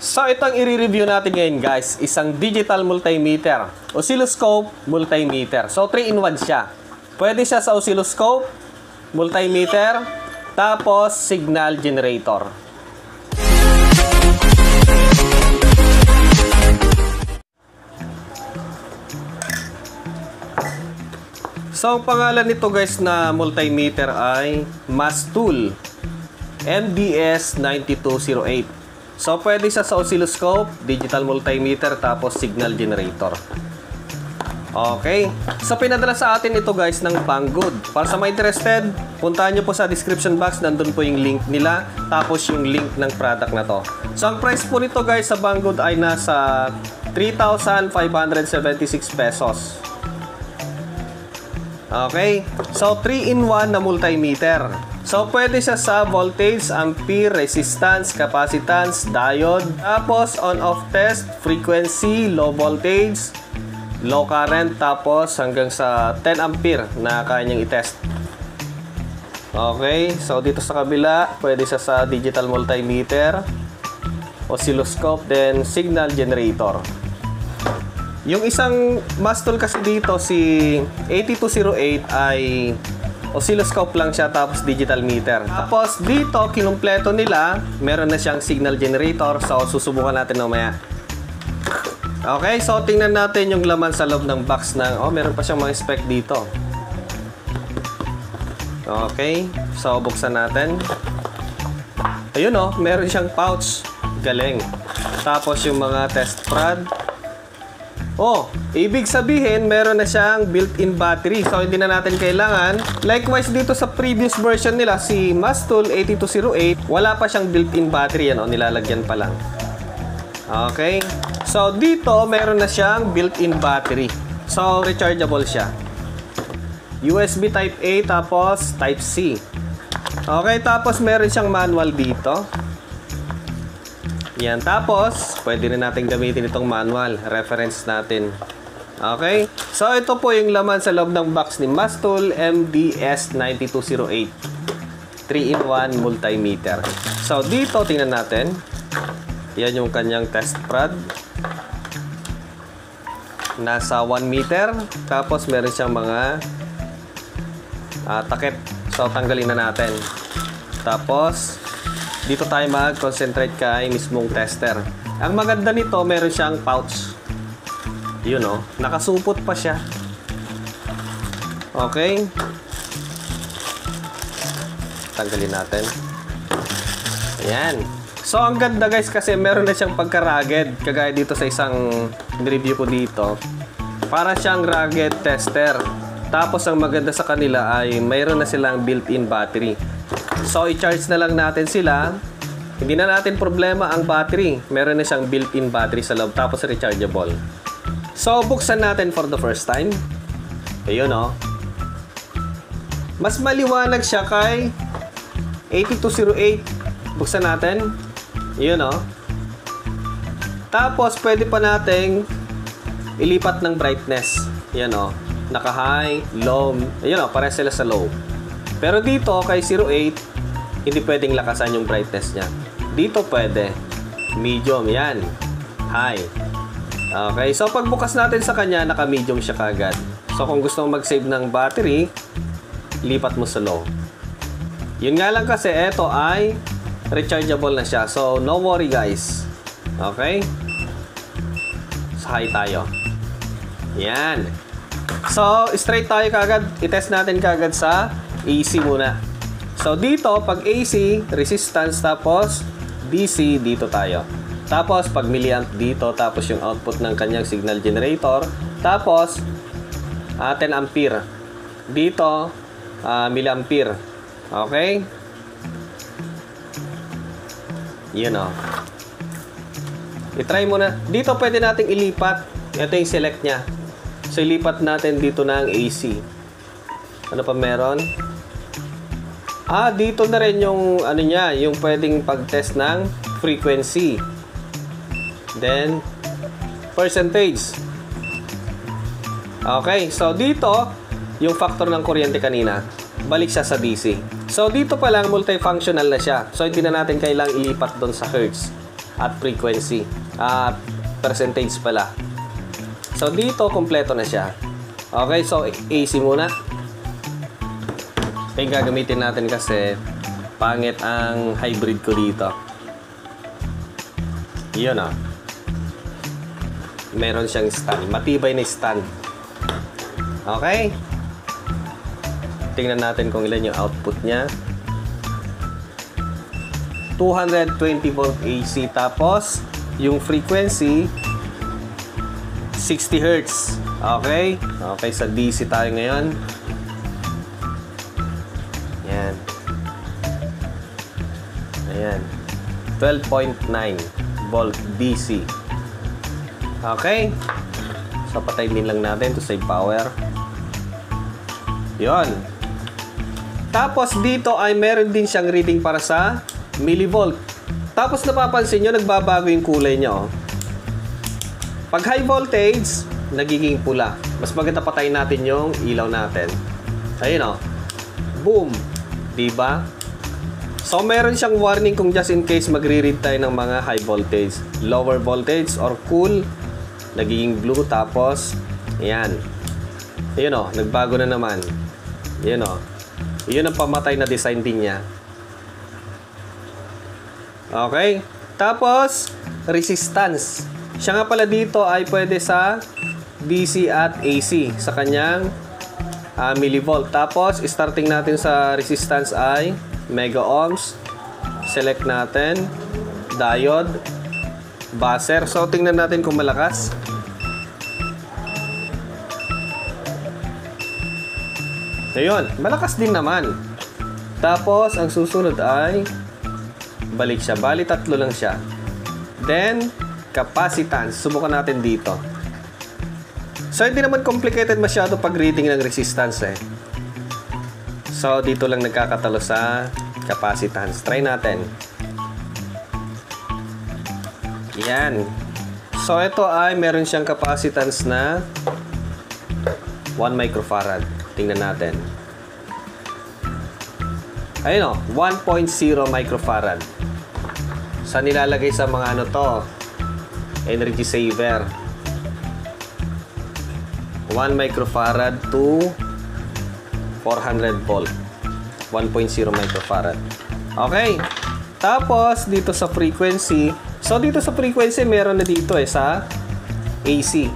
So itong i-review natin ngayon guys, isang digital multimeter, oscilloscope multimeter. So 3-in-1 siya. Pwede siya sa oscilloscope, multimeter, tapos signal generator. So ang pangalan nito guys na multimeter ay Mastool MDS9208. So, pwede siya sa oscilloscope, digital multimeter, tapos signal generator. Okay. So, pinadala sa atin ito guys ng Banggood. Para sa mga interested, puntahan nyo po sa description box. Nandun po yung link nila. Tapos yung link ng product na to. So, ang price po nito guys sa Banggood ay nasa 3,576 pesos. Okay. So, 3-in-1 na multimeter. So, pwede siya sa voltage, ampere, resistance, capacitance, diode. Tapos, on-off test, frequency, low voltage, low current. Tapos, hanggang sa 10 ampere na kaya niyang i-test. Okay. So, dito sa kabila, pwede siya sa digital multimeter, oscilloscope, then signal generator. Yung isang Mastool kasi dito, si 8208 ay oscilloscope lang siya tapos digital meter. Tapos dito, kinumpleto nila, meron na siyang signal generator. So, susubukan natin mamaya. Okay, so tingnan natin yung laman sa loob ng box ng, meron pa siyang mga spec dito. Okay, so buksan natin. Ayun meron siyang pouch. Galing. Tapos yung mga test prod. Ibig sabihin, meron na siyang built-in battery. So, hindi na natin kailangan. Likewise, dito sa previous version nila, si Mastool 8208, wala pa siyang built-in battery. Nilalagyan pa lang. Okay. So, dito, meron na siyang built-in battery. So, rechargeable siya. USB Type A, tapos Type C. Okay, tapos meron siyang manual dito. Yan, tapos pwede na natin gamitin itong manual, reference natin. Okay, so ito po yung laman sa loob ng box ni Mastool MDS9208 3-in-1 multimeter. So dito, tingnan natin. Yan yung kanyang test prod. Nasa 1 meter. Tapos meron siyang mga takip. So tanggalin na natin. Tapos dito tayo mag-concentrate kay mismong tester. Ang maganda nito, meron siyang pouch. Yun nakasupot pa siya. Okay. Tanggalin natin. Ayan. So, ang ganda guys kasi meron na siyang pagka-rugged. Kagaya dito sa isang review ko dito. Para siyang rugged tester. Tapos, ang maganda sa kanila ay mayroon na silang built-in battery. So, i-charge na lang natin sila. Hindi na natin problema ang battery. Meron na siyang built-in battery sa loob. Tapos, rechargeable. So, buksan natin for the first time. Ayun Mas maliwanag siya kay 8208. Buksan natin. Ayun Tapos, pwede pa nating ilipat ng brightness. Yan naka-high, low. Ayun pares sila sa low. Pero dito, kay 08, hindi pwedeng lakasan yung brightness niya. Dito pwede. Medium, yan. High. Okay, so pagbukas natin sa kanya, naka-medium siya kagad. So kung gusto mong mag-save ng battery, lipat mo sa low. Yun nga lang kasi, eto ay rechargeable na siya. So, no worry guys. Okay? Sa high tayo. Yan. So, straight tayo kagad. I-test natin kagad sa AC muna. So, dito, pag AC, resistance, tapos DC, dito tayo. Tapos, pag milliamp dito, tapos yung output ng kanyang signal generator. Tapos, 10 ampere. Dito, milliampere. Okay? Yun I-try muna. Dito, pwede nating ilipat. Ito yung select niya. So, ilipat natin dito ng AC. Ano pa meron? Dito na rin yung niya, yung pwedeng pag-test ng frequency. Then percentage. Okay, so dito yung factor ng kuryente kanina, balik siya sa DC. So dito pa lang multifunctional na siya. So hindi na natin kailangang ilipat doon sa hertz. at frequency. Percentage pala. So, dito, kompleto na siya. Okay, so AC muna. Ito yung gagamitin natin kasi pangit ang hybrid ko dito. Yun ah. Meron siyang stand. Matibay na stand. Okay. Tingnan natin kung ilan yung output niya. 220 volt AC. Tapos, yung frequency, 60 Hz. Okay? Okay, sa DC tayo ngayon. Yan. Ayan. 12.9 volt DC. Okay? So, patay din lang natin to save power. Yon. Tapos, dito ay meron din siyang reading para sa millivolt. Tapos, napapansin nyo, nagbabago yung kulay niya. Oh. Pag high voltage, nagiging pula. Mas maganda patayin natin yung ilaw natin. Ayun, oh. Boom. Diba? So, meron siyang warning kung just in case magre-read tayo ng mga high voltage. Lower voltage or cool, nagiging blue. Tapos, ayan. Ayun, oh. Nagbago na naman. Ayun, oh. Yun ang pamatay na design din niya. Okay. Tapos, resistance. Siya nga pala dito ay pwede sa DC at AC sa kanyang millivolt. Tapos, starting natin sa resistance ay mega ohms. Select natin. Diode. Buzzer. So, tingnan natin kung malakas. Ayun. Malakas din naman. Tapos, ang susunod ay balik siya. Bali, 3 lang siya. Then, capacitance. Subukan natin dito. So, hindi naman complicated masyado pag-reading ng resistance eh. So, dito lang nagkakatalo sa capacitance. Try natin. Yan. So, ito ay meron siyang capacitance na 1 microfarad. Tingnan natin. Ayun o, 1.0 microfarad. Sa nilalagay sa mga ano to, energy saver. 1 microfarad to 400 volt. 1.0 microfarad. Okay. Tapos, dito sa frequency. So, dito sa frequency, meron na dito eh, sa AC.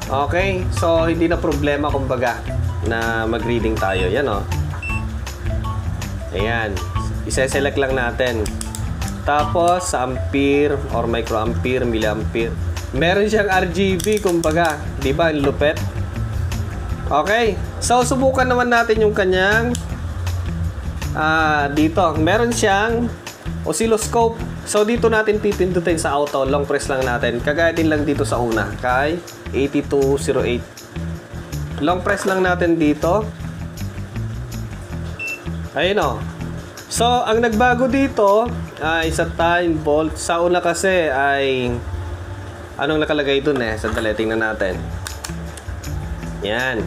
Okay. So, hindi na problema, kumbaga, na mag-reading tayo. Yan o. Ayan. Isa-select lang natin. Tapos, sa ampere or microampere, milliampere. Meron siyang RGB, kumbaga. Diba? Ang lupet. Okay. So, subukan naman natin yung kanyang dito. Meron siyang oscilloscope. So, dito natin pipindutin sa auto. Long press lang natin. Kagaya din lang dito sa una. Kay 8208. Long press lang natin dito. Ayun o. So, ang nagbago dito ay sa time volt. Sa una kasi ay anong nakalagay dun eh? Sandali, tingnan natin. Yan.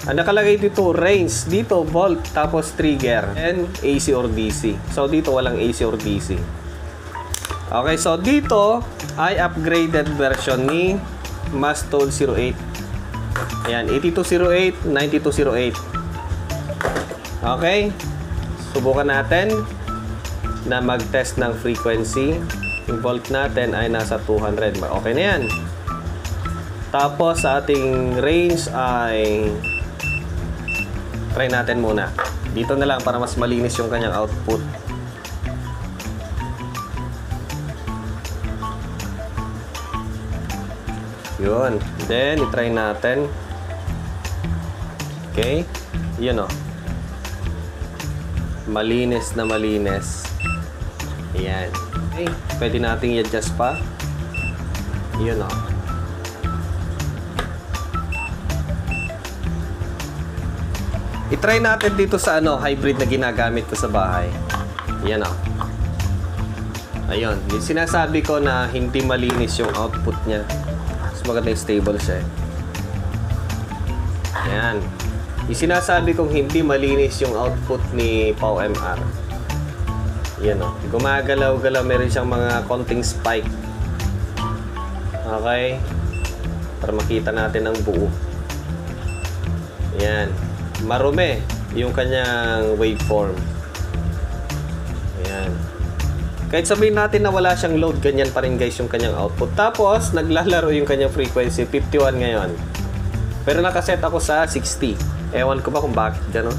Ang nakalagay dito, range. Dito, volt. Tapos trigger. And AC or DC. So, dito walang AC or DC. Okay, so dito ay upgraded version ni Mastool 08. Ayan, 8208, 9208. Okay. Subukan natin na mag-test ng frequency. Yung volt natin ay nasa 200. Okay na yan. Tapos sa ating range ay try natin muna. Dito na lang para mas malinis yung kanyang output. Yun. Then, i-try natin. Okay. Yun o. Malinis na malinis. Ayan. Okay. Pwede nating i-adjust pa. Yun o. I-try natin dito sa hybrid na ginagamit ko sa bahay. Yan o. Ayun. Yung sinasabi ko na hindi malinis yung output niya. Mas maganda yung stable siya. Ayan. Yung sinasabi kong hindi malinis yung output ni POW MR. Yan o. Gumagalaw-galaw. Meron siyang mga konting spike. Okay. Para makita natin ang buo. Yan. Marumi yung kanyang waveform. Ayan. Kahit sabihin natin na wala siyang load, ganyan pa rin guys yung kanyang output. Tapos, naglalaro yung kanyang frequency. 51 ngayon. Pero nakaset ako sa 60. Ewan ko ba kung bakit gano'n.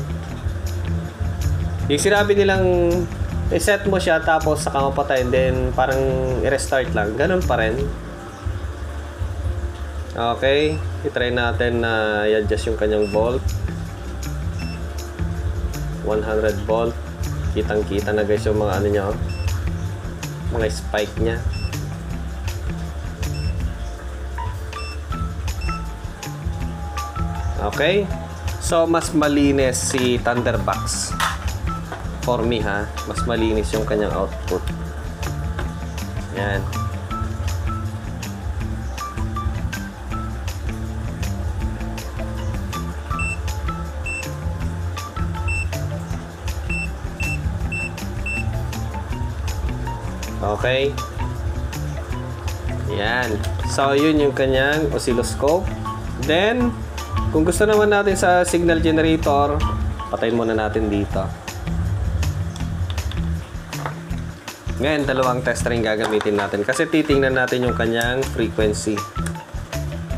Yung sinabi nilang i-set mo siya tapos saka mapatay, then parang i-restart lang. Ganun pa rin. Okay. I-try natin na i-adjust yung kanyang volt. 100 volt. Kitang-kita na guys yung mga ano niya. Mga spike niya. Okay. So, mas malinis si Thunderbox. For me ha, mas malinis yung kanyang output. Yan. Okay. Yan. So, yun yung kanyang oscilloscope. Then, kung gusto naman natin sa signal generator, patayin muna natin dito. Ngayon, dalawang tester ring gagamitin natin kasi titingnan natin yung kanyang frequency.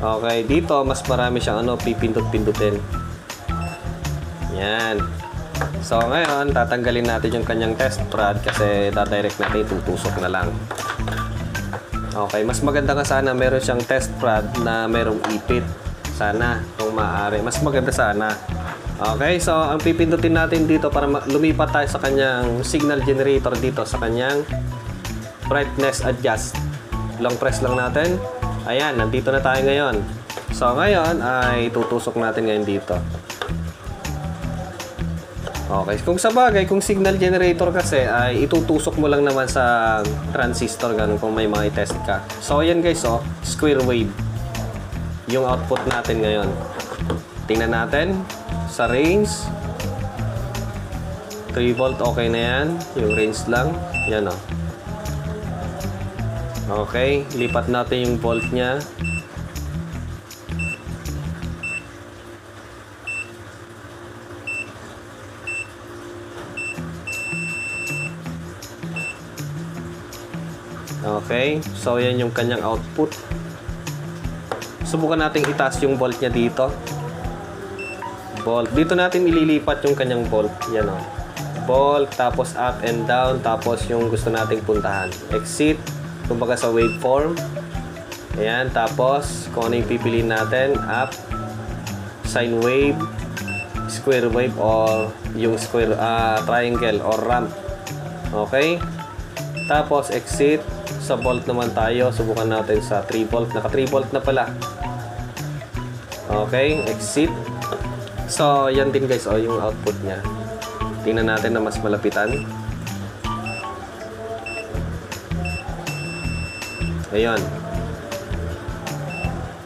Okay, dito mas marami siyang pipindot-pindutin. Yan. So, ngayon, tatanggalin natin yung kanyang test rod kasi dadirect natin, tutusok na lang. Okay, mas maganda nga sana meron siyang test rod na merong ipit. Sana, kung maaari. Mas maganda sana. Okay, so ang pipindutin natin dito para lumipat tayo sa kanyang signal generator dito sa kanyang brightness adjust. Long press lang natin. Ayan, nandito na tayo ngayon. So ngayon ay tutusok natin ngayon dito. Okay, kung sa bagay, kung signal generator kasi ay itutusok mo lang naman sa transistor ganun kung may mga i-test ka. So ayan guys, square wave yung output natin ngayon. Tingnan natin sa range 3 volt, okay na yan. Yung range lang, yan o. Okay, lipat natin yung volt nya. Okay, so yan yung kanyang output. Subukan natin itaas yung volt nya dito. Volt. Dito natin ililipat yung kanyang volt. Yan o. Volt, tapos up and down, tapos yung gusto nating puntahan. Exit, kumbaga sa waveform. Ayan, tapos kung ano yung pipiliin natin, up, sine wave, square wave, or yung square, triangle, or ramp. Okay? Tapos exit, sa volt naman tayo. Subukan natin sa 3 volt. Naka 3 volt na pala. Okay, exit. So, yan din guys, yung output niya. Tingnan natin na mas malapitan. Ayun.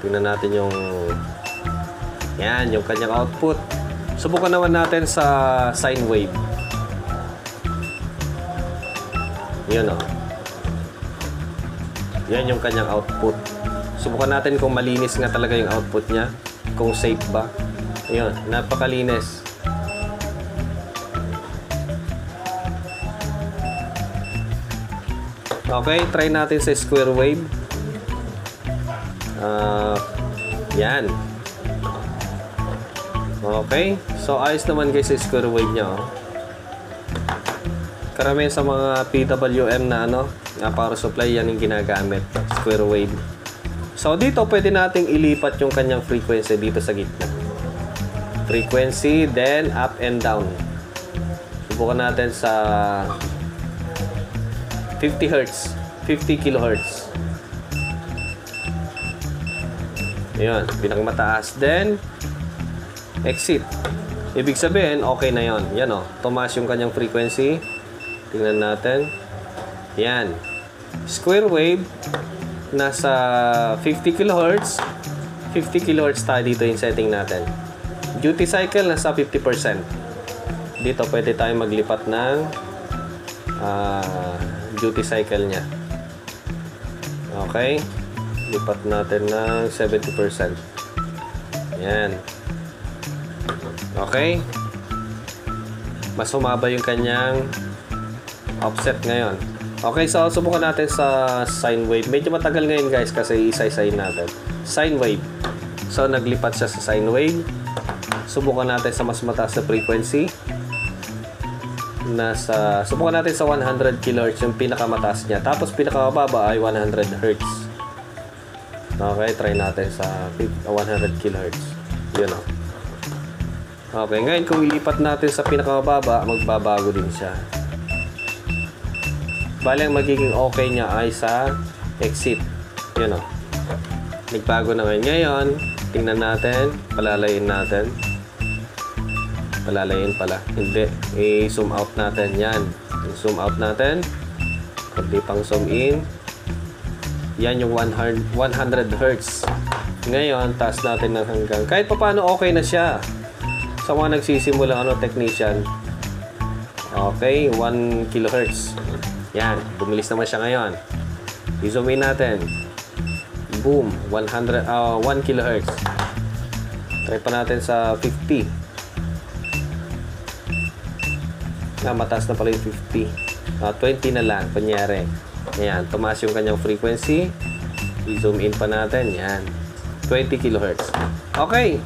Tingnan natin yung yan, yung kanyang output. Subukan naman natin sa sine wave. Yun yan yung kanyang output. Subukan natin kung malinis nga talaga yung output niya. Kung safe ba. Ayun, napakalinis. Okay, try natin sa square wave. Yan. Okay, so ayos naman guys sa square wave niya. Karamihan sa mga PWM na power supply, yan yung ginagamit. Square wave. So dito pwede nating ilipat yung kanyang frequency dito sa gitna. Frequency, then up and down. Subukan natin sa 50 Hz, 50 kHz. Ayun, pinakamataas. Then, exit. Ibig sabihin, okay na yon. Yan tumaas yung kanyang frequency. Tingnan natin. Yan. Square wave, nasa 50 kHz. 50 kHz tayo dito yung setting natin. Duty cycle nasa 50%. Dito pwede tayo maglipat ng duty cycle niya. Okay. Lipat natin ng 70%. Yan. Okay. Mas humaba yung kanyang offset ngayon. Okay, so subukan natin sa sine wave. Medyo matagal ngayon guys kasi isa-isayin natin. Sine wave. So naglipat siya sa sine wave. Subukan natin sa mas mataas na frequency. Subukan natin sa 100 kHz yung pinakamataas niya. Tapos pinakamababa ay 100 Hz. Okay, try natin sa 100 kHz. Yun o. Okay, ngayon kung ilipat natin sa pinakamababa, magbabago din siya. Bali, ang magiging okay niya ay sa exit. Yun o. Nagbago na ngayon. Ngayon, tingnan natin. Palalayin natin. Palalayin pala. Hindi. I-zoom out natin. Yan. I-zoom out natin. Pagdi pang zoom in. Yan yung 100 Hz. Ngayon, taas natin ng hanggang. Kahit pa paano okay na siya. Sa mga nagsisimula, technician. Okay, 1 kHz. Yan. Bumilis naman siya ngayon. I-zoom in natin. Boom. 1 kHz. Try pa natin sa 50. Mataas na pala yung 50. 20 na lang, kunyari. Ayan, tumaas yung kanyang frequency. I-zoom in pa natin. Yan. 20 kHz. Okay.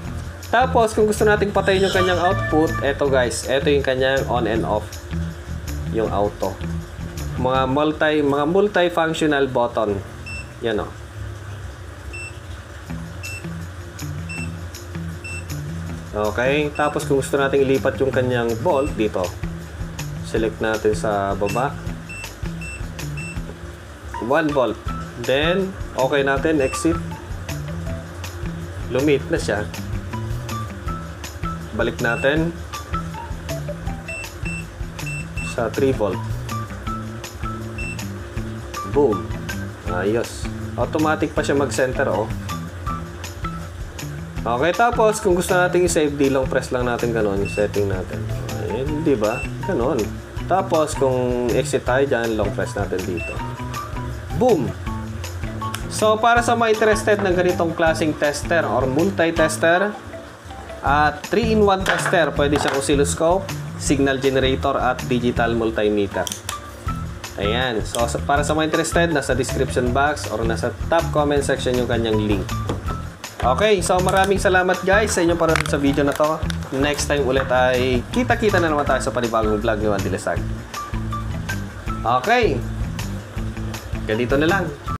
Tapos, kung gusto nating patayin yung kanyang output, eto guys. Eto yung kanyang on and off. Yung auto. Mga multi-functional button. Yan o. Okay. Tapos, kung gusto nating ilipat yung kanyang volt, dito. Select natin sa baba. 1 volt. Then, okay natin. Exit. Lumit na siya. Balik natin sa 3 volt. Boom. Ayos. Automatic pa siya mag-center, oh. Okay, tapos kung gusto nating i-save, long press lang natin ganun, setting natin. Ayun, di ba? Ganun. Tapos kung exit tayo dyan, long press natin dito. Boom! So, para sa mga interested ng ganitong klaseng tester or multi-tester, at 3-in-1 tester, pwede siyang oscilloscope, signal generator, at digital multimeter. Ayan. So, para sa mga interested, nasa description box or nasa top comment section yung kanyang link. Okay. So, maraming salamat guys sa inyong panonood sa video na to. Next time ulit ay kita-kita na naman tayo sa panibagong vlog ni Juan Dilasag. Okay. Ganito na lang.